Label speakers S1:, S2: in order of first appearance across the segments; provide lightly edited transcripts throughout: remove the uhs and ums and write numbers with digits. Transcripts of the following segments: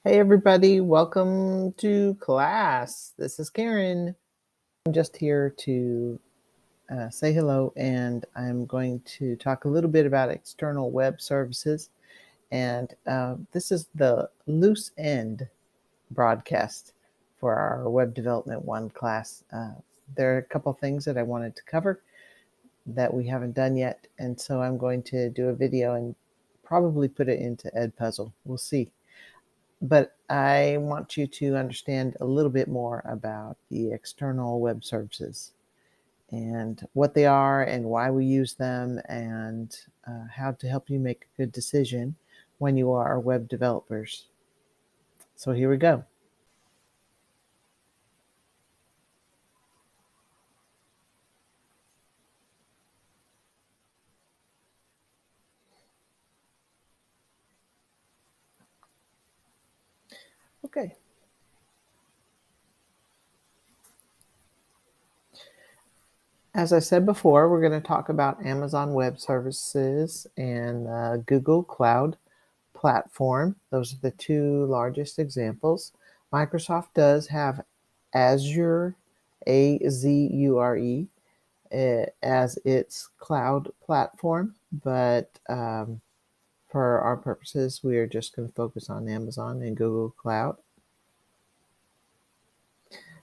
S1: Hey everybody, welcome to class. This is Karen. I'm just here to say hello, and I'm going to talk a little bit about external web services. And this is the loose end broadcast for our Web Development 1 class. There are a couple things that I wanted to cover that we haven't done yet, and so I'm going to do a video and probably put it into Edpuzzle. We'll see. But I want you to understand a little bit more about the external web services and what they are and why we use them and how to help you make a good decision when you are web developers. So here we go. Okay. As I said before, we're going to talk about Amazon Web Services and Google Cloud Platform. Those are the two largest examples. Microsoft does have Azure, Azure, as its cloud platform, but for our purposes, we are just going to focus on Amazon and Google Cloud.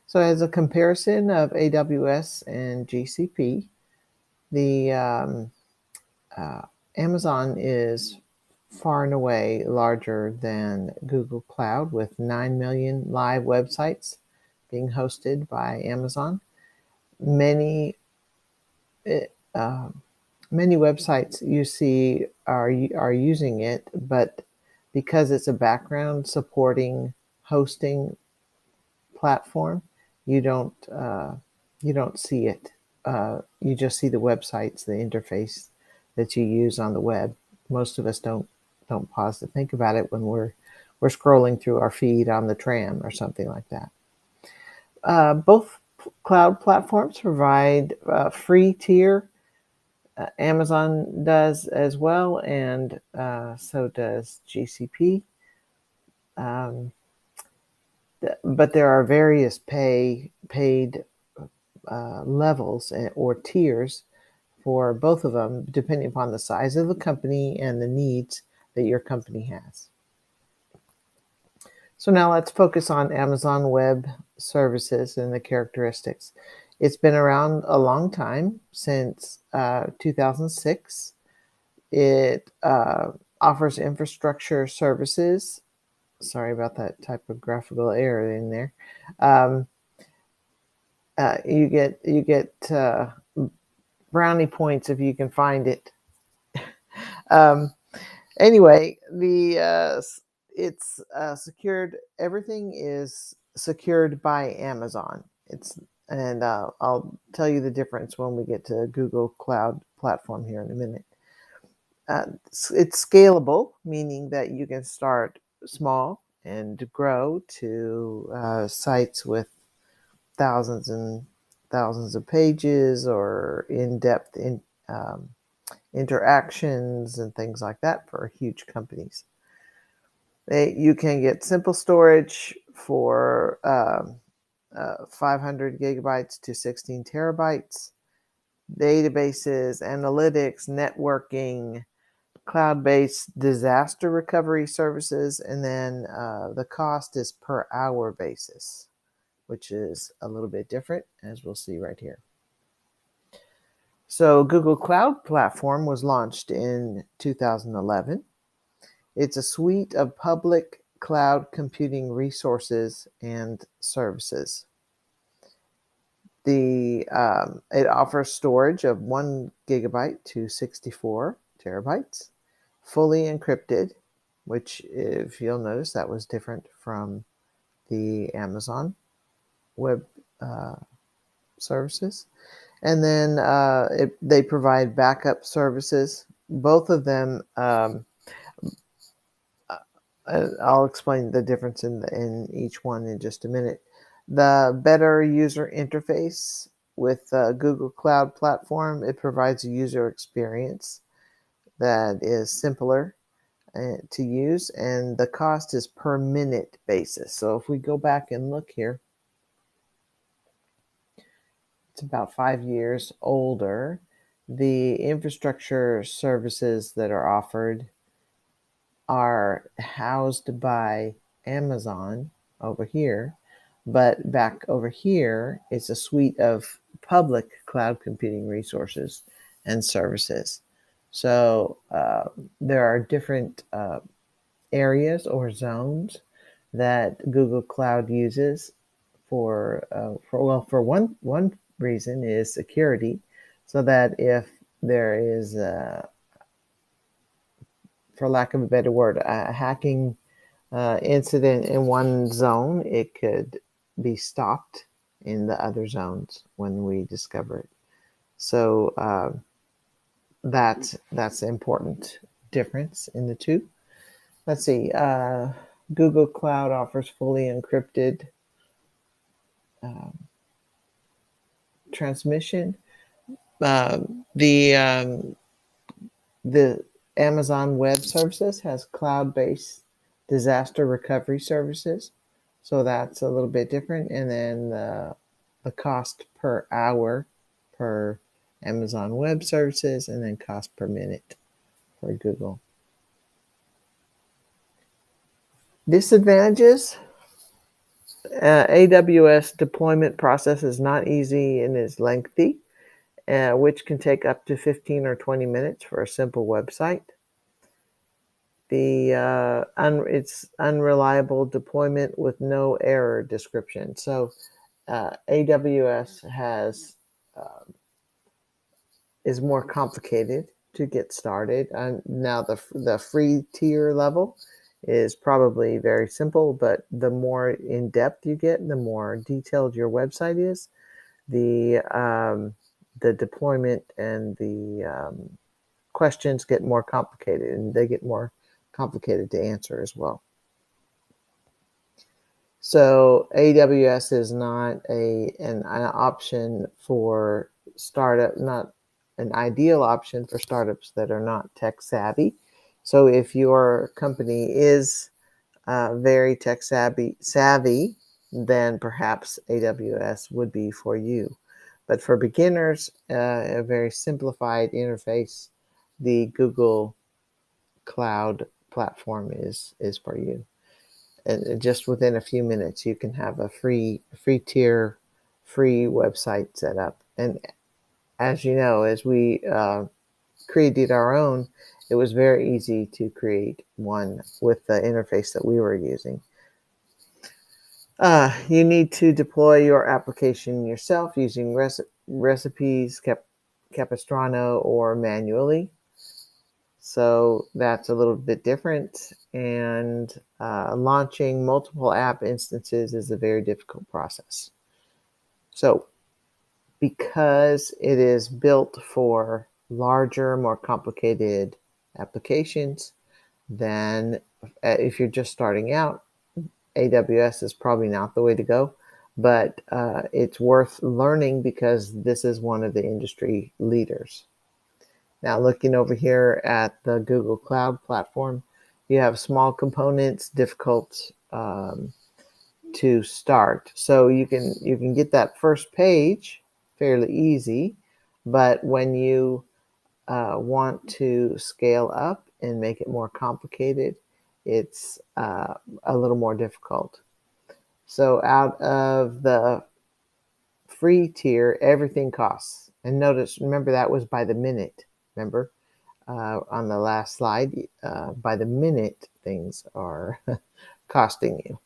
S1: So as a comparison of AWS and GCP, the Amazon is far and away larger than Google Cloud, with 9 million live websites being hosted by Amazon. Many many websites you see are using it, but because it's a background supporting hosting platform, you don't see it. You just see the websites, the interface that you use on the web. Most of us don't pause to think about it when we're scrolling through our feed on the tram or something like that. Both cloud platforms provide free tier. Amazon does as well, and so does GCP. But there are various paid levels or tiers for both of them, depending upon the size of the company and the needs that your company has. So now let's focus on Amazon Web Services and the characteristics. It's been around a long time, since 2006. It offers infrastructure services. Sorry about that typographical error in there. You get brownie points if you can find it. Anyway, it's secured. Everything is secured by Amazon. I'll tell you the difference when we get to Google Cloud Platform here in a minute. It's scalable, meaning that you can start small and grow to sites with thousands and thousands of pages or in-depth interactions and things like that for huge companies. You can get simple storage for 500 gigabytes to 16 terabytes, databases, analytics, networking, cloud-based disaster recovery services, and then the cost is per hour basis, which is a little bit different, as we'll see right here. So Google Cloud Platform was launched in 2011. It's a suite of public cloud computing resources and services. It offers storage of 1 gigabyte to 64 terabytes, fully encrypted, which, if you'll notice, that was different from the Amazon Web Services. And then they provide backup services. Both of them, I'll explain the difference in each one in just a minute. The better user interface with Google Cloud Platform, it provides a user experience that is simpler to use, and the cost is per minute basis. So if we go back and look here, it's about 5 years older. The infrastructure services that are offered are housed by Amazon over here, but back over here is a suite of public cloud computing resources and services. So there are different areas or zones that Google Cloud uses for one reason is security, so that if there is for lack of a better word, a hacking incident in one zone, it could be stopped in the other zones when we discover it. So that's an important difference in the two. Let's see. Google Cloud offers fully encrypted transmission. The Amazon Web Services has cloud-based disaster recovery services, so that's a little bit different. And then the cost per hour per Amazon Web Services, and then cost per minute for Google. Disadvantages: AWS deployment process is not easy and is lengthy, which can take up to 15 or 20 minutes for a simple website. It's unreliable deployment with no error description. So AWS is more complicated to get started. Now the free tier level is probably very simple, but the more in depth you get, the more detailed your website is, the deployment and the questions get more complicated, and they get more complicated to answer as well. So AWS is not an option for startup, not an ideal option for startups that are not tech savvy. So if your company is very tech savvy, then perhaps AWS would be for you. But for beginners, a very simplified interface, the Google Cloud platform is for you. And just within a few minutes, you can have a free tier, free website set up. And as you know, as we created our own, it was very easy to create one with the interface that we were using. You need to deploy your application yourself using recipes, Capistrano, or manually. So that's a little bit different. And launching multiple app instances is a very difficult process. So because it is built for larger, more complicated applications, then if you're just starting out, AWS is probably not the way to go. But it's worth learning because this is one of the industry leaders. Now, looking over here at the Google Cloud platform, you have small components, difficult to start. So you can get that first page fairly easy, but when you want to scale up and make it more complicated, it's a little more difficult. So out of the free tier, everything costs. And remember that was by the minute. Remember on the last slide, by the minute things are costing you.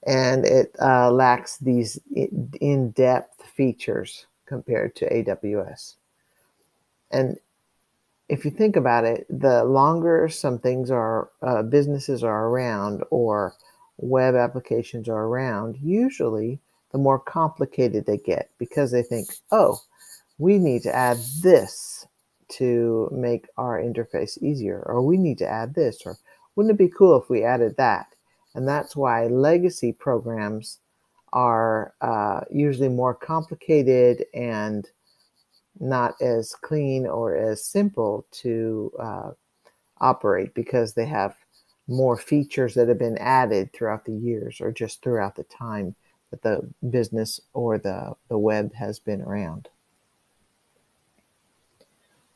S1: And it lacks these in-depth features compared to AWS. And if you think about it, the longer some things are, businesses are around or web applications are around, usually the more complicated they get, because they think, oh, we need to add this to make our interface easier, or we need to add this, or wouldn't it be cool if we added that? And that's why legacy programs are usually more complicated and not as clean or as simple to operate because they have more features that have been added throughout the years or just throughout the time that the business or the web has been around.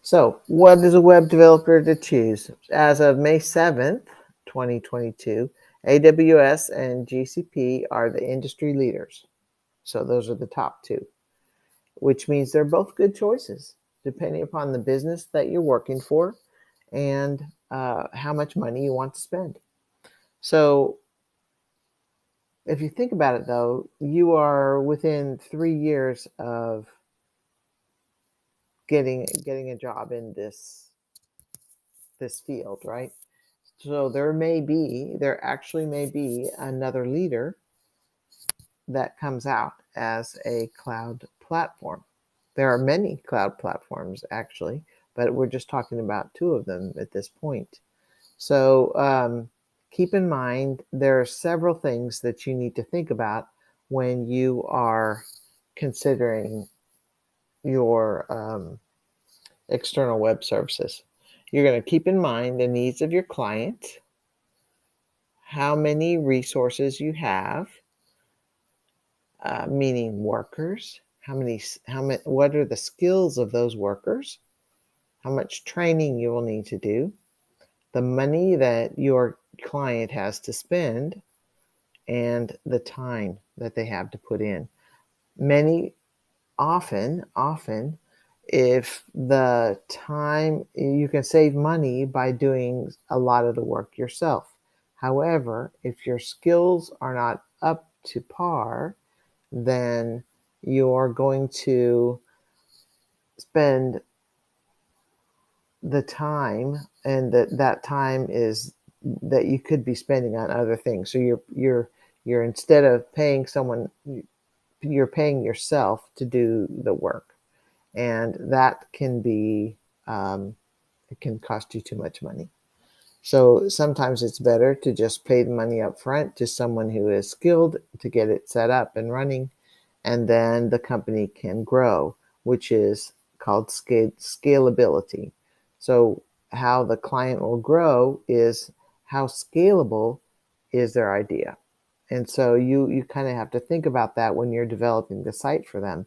S1: So what is a web developer to choose? As of May 7th, 2022, AWS and GCP are the industry leaders. So those are the top two, which means they're both good choices depending upon the business that you're working for and how much money you want to spend. So if you think about it, though, you are within 3 years of getting a job in this field, right? So there actually may be another leader that comes out as a cloud platform. There are many cloud platforms actually, but we're just talking about two of them at this point. So keep in mind there are several things that you need to think about when you are considering your external web services. You're going to keep in mind the needs of your client, how many resources you have, meaning workers, what are the skills of those workers, how much training you will need to do, the money that your client has to spend, and the time that they have to put in. Often, if the time, you can save money by doing a lot of the work yourself. However, if your skills are not up to par, then you're going to spend the time, and that time is that you could be spending on other things. So you're instead of paying someone, you're paying yourself to do the work, and that can be it can cost you too much money. So sometimes it's better to just pay the money up front to someone who is skilled to get it set up and running, and then the company can grow, which is called scalability. So how the client will grow is how scalable is their idea. And so you kind of have to think about that when you're developing the site for them.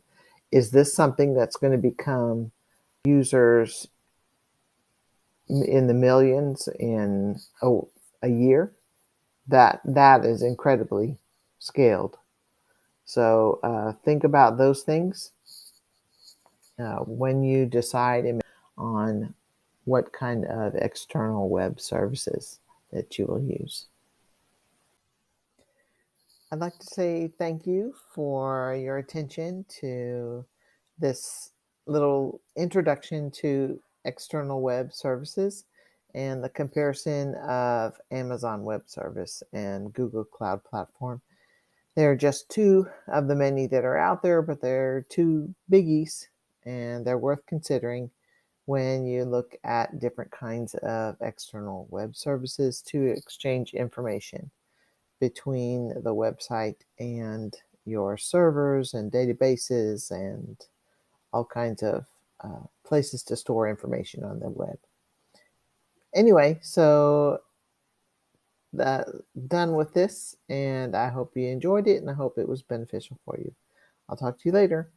S1: Is this something that's going to become users in the millions in a year? That is incredibly scaled. So think about those things when you decide on what kind of external web services that you will use. I'd like to say thank you for your attention to this little introduction to external web services and the comparison of Amazon Web Service and Google Cloud Platform. They're just two of the many that are out there, but they're two biggies, and they're worth considering when you look at different kinds of external web services to exchange information between the website and your servers and databases and all kinds of places to store information on the web. Anyway, so done with this, and I hope you enjoyed it, and I hope it was beneficial for you. I'll talk to you later.